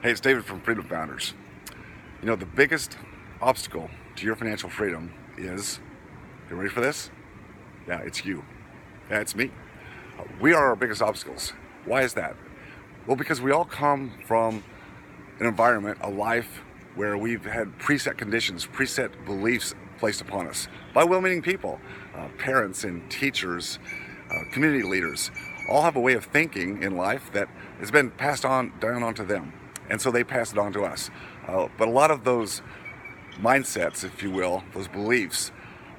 Hey, it's David from Freedom Founders. You know, the biggest obstacle to your financial freedom is, you ready for this? Yeah, it's you. Yeah, it's me. We are our biggest obstacles. Why is that? Well, because we all come from an environment, a life where we've had preset conditions, preset beliefs placed upon us by well-meaning people, parents and teachers, community leaders, all have a way of thinking in life that has been passed on down onto them. And so they pass it on to us. But a lot of those mindsets, if you will, those beliefs,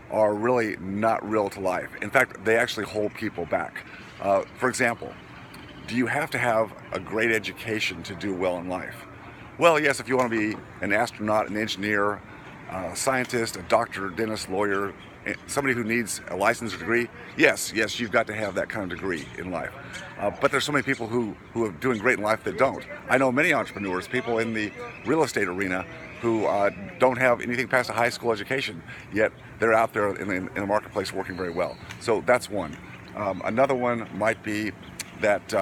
are really not real to life. In fact, they actually hold people back. For example, do you have to have a great education to do well in life? Well, yes, if you want to be an astronaut, an engineer, a scientist, a doctor, dentist, lawyer, somebody who needs a license or degree, yes, you've got to have that kind of degree in life. But there's so many people who are doing great in life that don't. I know many entrepreneurs, people in the real estate arena who don't have anything past a high school education, yet they're out there in the marketplace working very well. So that's one. Another one might be that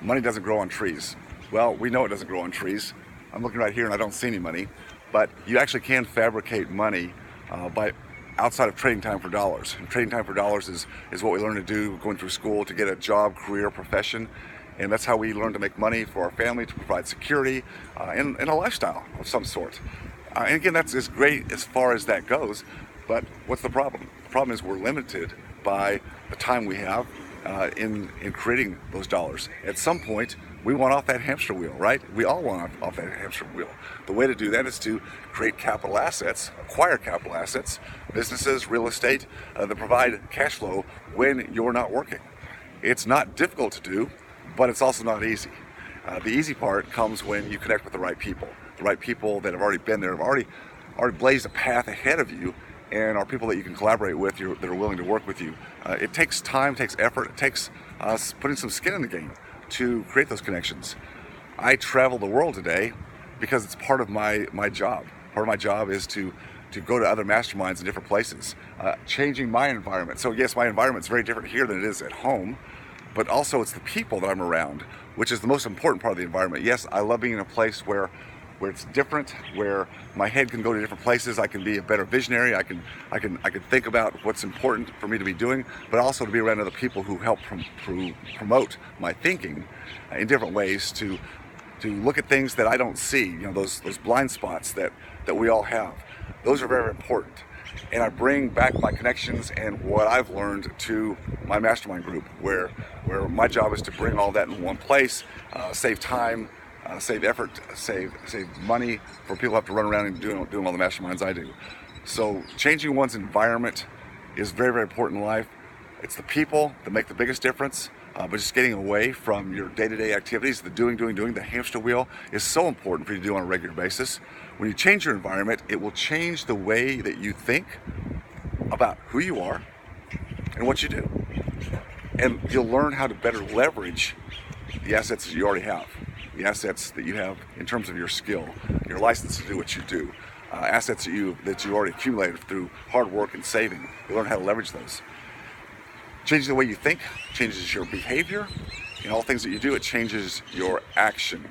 money doesn't grow on trees. Well, we know it doesn't grow on trees. I'm looking right here and I don't see any money, but you actually can fabricate money by outside of trading time for dollars. And trading time for dollars is what we learn to do going through school to get a job, career, profession. And that's how we learn to make money for our family, to provide security and a lifestyle of some sort. And again, that's as great as far as that goes, but what's the problem? The problem is we're limited by the time we have in creating those dollars. At some point, we want off that hamster wheel, right? We all want off that hamster wheel. The way to do that is to create capital assets, acquire capital assets, businesses, real estate that provide cash flow when you're not working. It's not difficult to do, but it's also not easy. The easy part comes when you connect with the right people that have already been there, have already blazed a path ahead of you, and are people that you can collaborate with, that are willing to work with you. It takes time, takes effort, it takes putting some skin in the game to create those connections. I travel the world today because it's part of my job. Part of my job is to go to other masterminds in different places, changing my environment. So yes, my environment's very different here than it is at home, but also it's the people that I'm around, which is the most important part of the environment. Yes, I love being in a place where it's different, where my head can go to different places. I can be a better visionary. I can think about what's important for me to be doing, but also to be around other people who help promote my thinking in different ways to look at things that I don't see. You know, those blind spots that we all have. Those are very important. And I bring back my connections and what I've learned to my mastermind group, where my job is to bring all that in one place, save time, save effort, save money for people who have to run around and doing all the masterminds I do. So changing one's environment is very, very important in life. It's the people that make the biggest difference, but just getting away from your day-to-day activities, the doing, the hamster wheel is so important for you to do on a regular basis. When you change your environment, it will change the way that you think about who you are and what you do. And you'll learn how to better leverage the assets that you already have. The assets that you have in terms of your skill, your license to do what you do, assets that you already accumulated through hard work and saving. You learn how to leverage those. Changing the way you think changes your behavior. In all things that you do, it changes your action,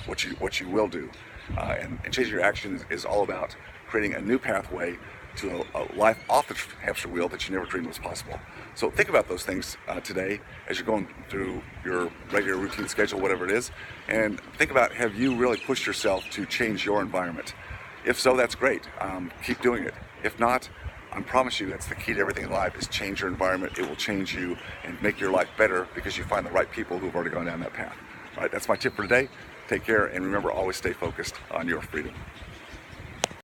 what you will do. And changing your action is all about creating a new pathway to a life off the hamster wheel that you never dreamed was possible. So think about those things today as you're going through your regular routine schedule, whatever it is, and think about, have you really pushed yourself to change your environment? If so, that's great. Keep doing it. If not, I promise you that's the key to everything in life, is change your environment. It will change you and make your life better because you find the right people who've already gone down that path. All right, that's my tip for today. Take care, and remember, always stay focused on your freedom.